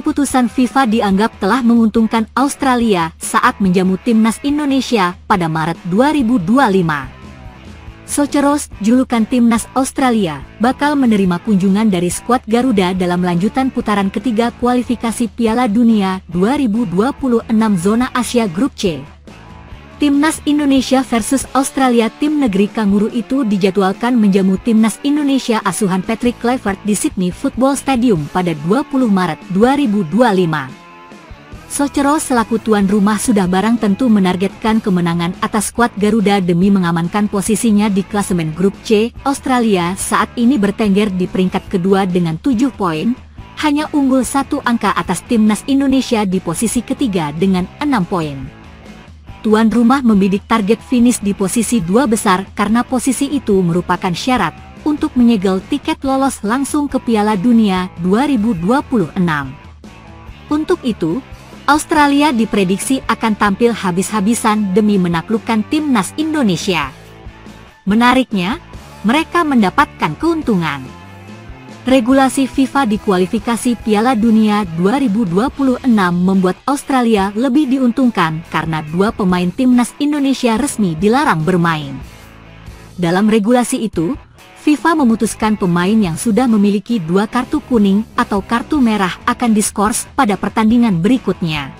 Keputusan FIFA dianggap telah menguntungkan Australia saat menjamu timnas Indonesia pada Maret 2025. Soceros, julukan timnas Australia, bakal menerima kunjungan dari skuad Garuda dalam lanjutan putaran ketiga kualifikasi Piala Dunia 2026 Zona Asia Grup C. Timnas Indonesia versus Australia. Tim negeri kanguru itu dijadwalkan menjamu timnas Indonesia asuhan Patrick Kluivert di Sydney Football Stadium pada 20 Maret 2025. Soceros selaku tuan rumah sudah barang tentu menargetkan kemenangan atas skuad Garuda demi mengamankan posisinya di klasemen Grup C. Australia saat ini bertengger di peringkat kedua dengan 7 poin, hanya unggul 1 angka atas timnas Indonesia di posisi ketiga dengan 6 poin. Tuan rumah membidik target finish di posisi 2 besar karena posisi itu merupakan syarat untuk menyegel tiket lolos langsung ke Piala Dunia 2026. Untuk itu, Australia diprediksi akan tampil habis-habisan demi menaklukkan timnas Indonesia. Menariknya, mereka mendapatkan keuntungan. Regulasi FIFA di kualifikasi Piala Dunia 2026 membuat Australia lebih diuntungkan karena 2 pemain timnas Indonesia resmi dilarang bermain. Dalam regulasi itu, FIFA memutuskan pemain yang sudah memiliki 2 kartu kuning atau kartu merah akan diskors pada pertandingan berikutnya.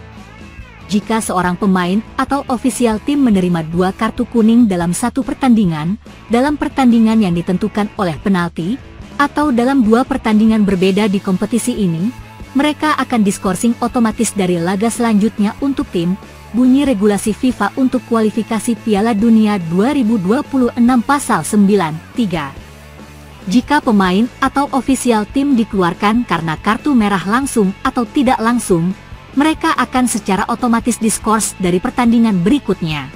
Jika seorang pemain atau ofisial tim menerima 2 kartu kuning dalam satu pertandingan, dalam pertandingan yang ditentukan oleh penalti, atau dalam 2 pertandingan berbeda di kompetisi ini, mereka akan diskorsing otomatis dari laga selanjutnya untuk tim, bunyi regulasi FIFA untuk kualifikasi Piala Dunia 2026 pasal 9(3). Jika pemain atau ofisial tim dikeluarkan karena kartu merah langsung atau tidak langsung, mereka akan secara otomatis diskors dari pertandingan berikutnya.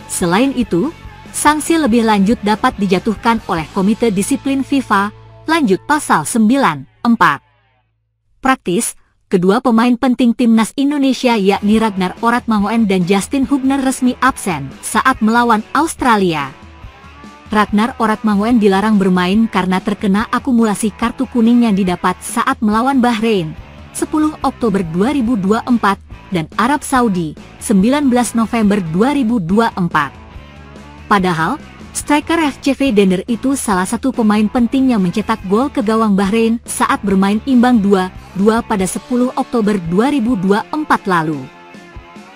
Selain itu, sanksi lebih lanjut dapat dijatuhkan oleh Komite Disiplin FIFA, lanjut pasal 9(4). Praktis, kedua pemain penting timnas Indonesia yakni Ragnar Oratmangoen dan Justin Hubner resmi absen saat melawan Australia. Ragnar Oratmangoen dilarang bermain karena terkena akumulasi kartu kuning yang didapat saat melawan Bahrain 10 Oktober 2024 dan Arab Saudi 19 November 2024. Padahal, striker FC Dender itu salah satu pemain penting yang mencetak gol ke gawang Bahrain saat bermain imbang 2-2 pada 10 Oktober 2024 lalu.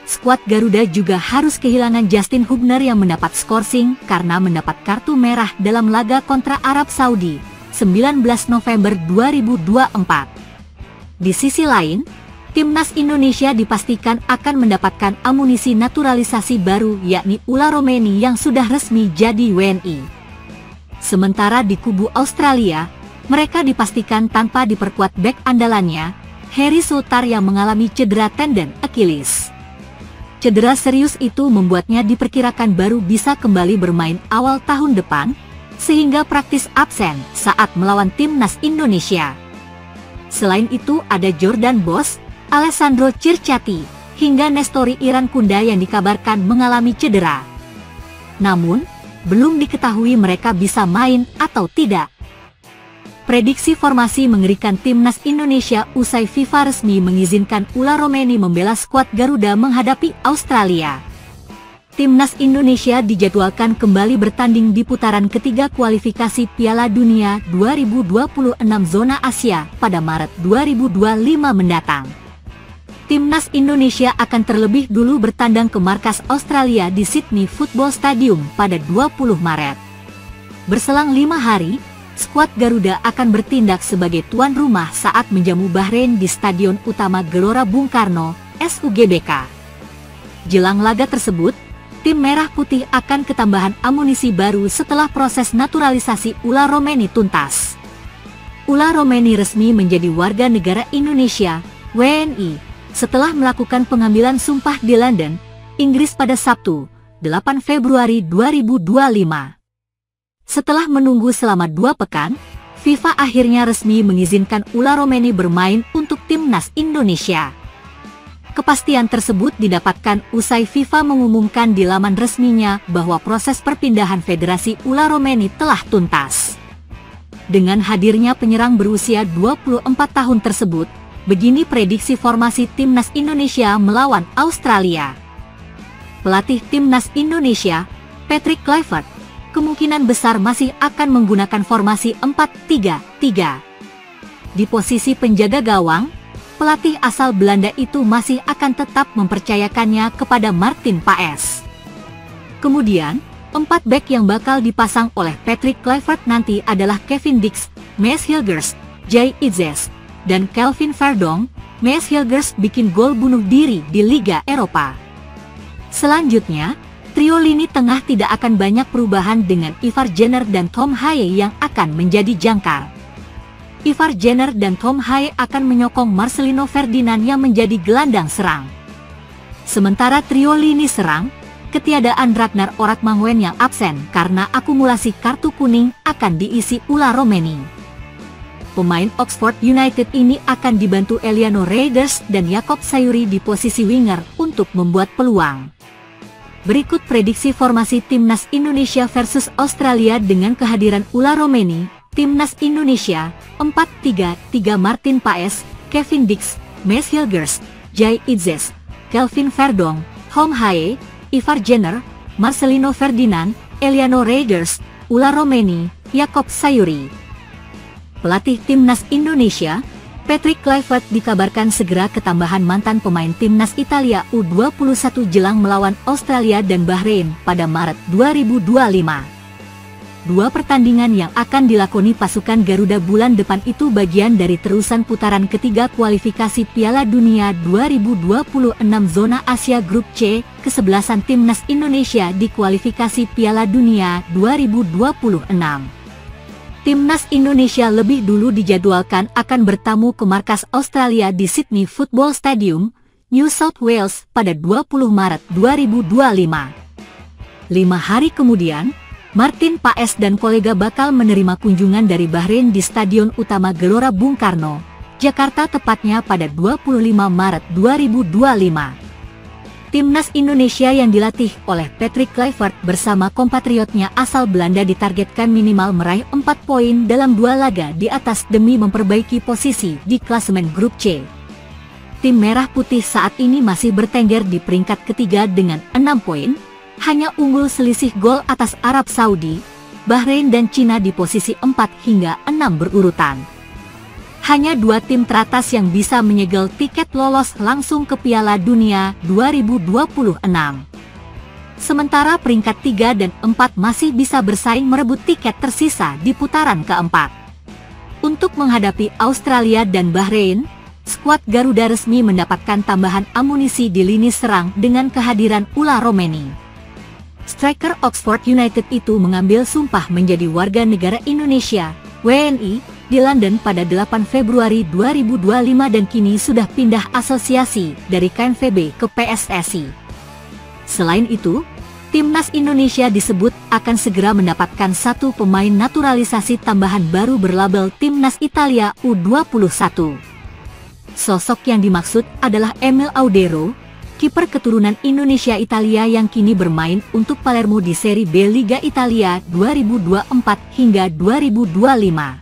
Skuad Garuda juga harus kehilangan Justin Hubner yang mendapat skorsing karena mendapat kartu merah dalam laga kontra Arab Saudi 19 November 2024. Di sisi lain, timnas Indonesia dipastikan akan mendapatkan amunisi naturalisasi baru yakni Ula Romeni yang sudah resmi jadi WNI. Sementara di kubu Australia, mereka dipastikan tanpa diperkuat bek andalannya, Harry Souttar yang mengalami cedera tendon Achilles. Cedera serius itu membuatnya diperkirakan baru bisa kembali bermain awal tahun depan, sehingga praktis absen saat melawan timnas Indonesia. Selain itu ada Jordan Boss, Alessandro Circati, hingga Nestori Irankunda yang dikabarkan mengalami cedera. Namun, belum diketahui mereka bisa main atau tidak. Prediksi formasi mengerikan timnas Indonesia usai FIFA resmi mengizinkan Ula Romeni membela skuad Garuda menghadapi Australia. Timnas Indonesia dijadwalkan kembali bertanding di putaran ketiga kualifikasi Piala Dunia 2026 Zona Asia pada Maret 2025 mendatang. Timnas Indonesia akan terlebih dulu bertandang ke markas Australia di Sydney Football Stadium pada 20 Maret. Berselang 5 hari, skuad Garuda akan bertindak sebagai tuan rumah saat menjamu Bahrain di Stadion Utama Gelora Bung Karno, SUGBK. Jelang laga tersebut, tim Merah Putih akan ketambahan amunisi baru setelah proses naturalisasi Ula Romeni tuntas. Ula Romeni resmi menjadi warga negara Indonesia, WNI, setelah melakukan pengambilan sumpah di London, Inggris pada Sabtu, 8 Februari 2025. Setelah menunggu selama 2 pekan, FIFA akhirnya resmi mengizinkan Ula Romeni bermain untuk timnas Indonesia. Kepastian tersebut didapatkan usai FIFA mengumumkan di laman resminya bahwa proses perpindahan Federasi Ula Romeni telah tuntas. Dengan hadirnya penyerang berusia 24 tahun tersebut, Begini prediksi formasi Timnas Indonesia melawan Australia. Pelatih Timnas Indonesia, Patrick Kluivert, kemungkinan besar masih akan menggunakan formasi 4-3-3. Di posisi penjaga gawang, pelatih asal Belanda itu masih akan tetap mempercayakannya kepada Martin Paes. Kemudian, 4 bek yang bakal dipasang oleh Patrick Kluivert nanti adalah Kevin Dix, Maes Hilgers, Jay Itzes, dan Kelvin Verdonk. Maes Hilgers bikin gol bunuh diri di Liga Eropa. Selanjutnya, trio lini tengah tidak akan banyak perubahan dengan Ivar Jenner dan Tom Haye yang akan menjadi jangkar. Ivar Jenner dan Tom Haye akan menyokong Marcelino Ferdinand yang menjadi gelandang serang. Sementara trio lini serang, ketiadaan Ragnar Oratmangoen yang absen karena akumulasi kartu kuning akan diisi Ulla Romeni. Pemain Oxford United ini akan dibantu Eliano Reijers dan Jakob Sayuri di posisi winger untuk membuat peluang. Berikut prediksi formasi Timnas Indonesia versus Australia dengan kehadiran Ulla Romeni. Timnas Indonesia, 4-3-3 Martin Paes, Kevin Dix, Maes Hilgers, Jay Itzes, Kelvin Verdonk, Tom Haye, Ivar Jenner, Marcelino Ferdinand, Eliano Reijers, Ulla Romeni, Jakob Sayuri. Pelatih Timnas Indonesia, Patrick Kluivert dikabarkan segera ketambahan mantan pemain Timnas Italia U21 jelang melawan Australia dan Bahrain pada Maret 2025. Dua pertandingan yang akan dilakoni pasukan Garuda bulan depan itu bagian dari terusan putaran ketiga kualifikasi Piala Dunia 2026 Zona Asia Grup C, kesebelasan Timnas Indonesia di kualifikasi Piala Dunia 2026. Timnas Indonesia lebih dulu dijadwalkan akan bertamu ke markas Australia di Sydney Football Stadium, New South Wales pada 20 Maret 2025. 5 hari kemudian, Martin Paes dan kolega bakal menerima kunjungan dari Bahrain di Stadion Utama Gelora Bung Karno, Jakarta tepatnya pada 25 Maret 2025. Timnas Indonesia yang dilatih oleh Patrick Kluivert bersama kompatriotnya asal Belanda ditargetkan minimal meraih 4 poin dalam 2 laga di atas demi memperbaiki posisi di klasemen grup C. Tim Merah Putih saat ini masih bertengger di peringkat ketiga dengan 6 poin, hanya unggul selisih gol atas Arab Saudi, Bahrain dan Cina di posisi 4 hingga 6 berurutan. Hanya 2 tim teratas yang bisa menyegel tiket lolos langsung ke Piala Dunia 2026. Sementara peringkat 3 dan 4 masih bisa bersaing merebut tiket tersisa di putaran keempat. Untuk menghadapi Australia dan Bahrain, skuad Garuda resmi mendapatkan tambahan amunisi di lini serang dengan kehadiran Ulla Romeni. Striker Oxford United itu mengambil sumpah menjadi warga negara Indonesia, WNI, di London pada 8 Februari 2025 dan kini sudah pindah asosiasi dari KNVB ke PSSI. Selain itu, Timnas Indonesia disebut akan segera mendapatkan 1 pemain naturalisasi tambahan baru berlabel Timnas Italia U21. Sosok yang dimaksud adalah Emil Audero, kiper keturunan Indonesia-Italia yang kini bermain untuk Palermo di Serie B Liga Italia 2024 hingga 2025.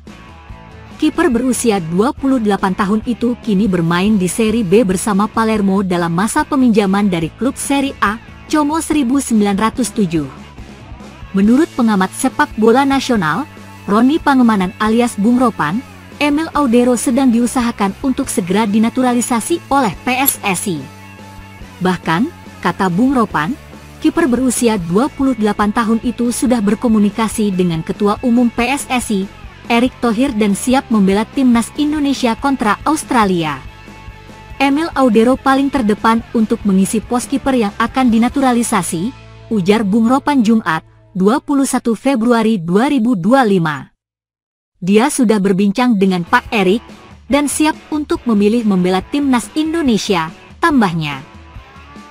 Kiper berusia 28 tahun itu kini bermain di Serie B bersama Palermo dalam masa peminjaman dari klub Serie A, Como 1907. Menurut pengamat sepak bola nasional, Roni Pangemanan alias Bung Ropan, Emil Audero sedang diusahakan untuk segera dinaturalisasi oleh PSSI. Bahkan, kata Bung Ropan, kiper berusia 28 tahun itu sudah berkomunikasi dengan Ketua Umum PSSI, Erick Thohir dan siap membela Timnas Indonesia kontra Australia. Emil Audero paling terdepan untuk mengisi pos kiper yang akan dinaturalisasi, ujar Bung Ropan Jumat, 21 Februari 2025. Dia sudah berbincang dengan Pak Erick dan siap untuk memilih membela Timnas Indonesia, tambahnya.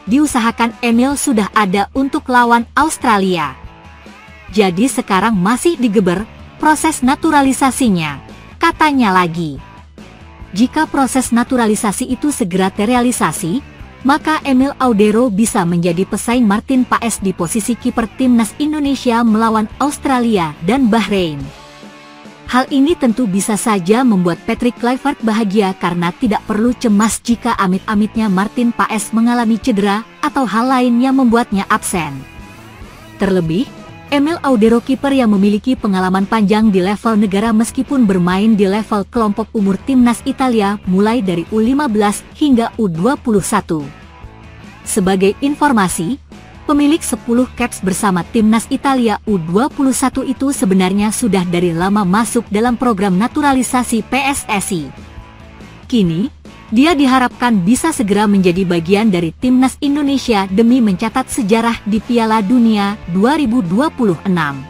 Diusahakan Emil sudah ada untuk lawan Australia. Jadi sekarang masih digeber proses naturalisasinya, katanya lagi. Jika proses naturalisasi itu segera terrealisasi, maka Emil Audero bisa menjadi pesaing Martin Paes di posisi kiper Timnas Indonesia melawan Australia dan Bahrain. Hal ini tentu bisa saja membuat Patrick Kluivert bahagia karena tidak perlu cemas jika amit-amitnya Martin Paes mengalami cedera atau hal lain yang membuatnya absen. Terlebih, Emil Audero, kiper yang memiliki pengalaman panjang di level negara meskipun bermain di level kelompok umur timnas Italia mulai dari U15 hingga U21. Sebagai informasi, pemilik 10 caps bersama timnas Italia U21 itu sebenarnya sudah dari lama masuk dalam program naturalisasi PSSI. Kini, dia diharapkan bisa segera menjadi bagian dari timnas Indonesia demi mencatat sejarah di Piala Dunia 2026.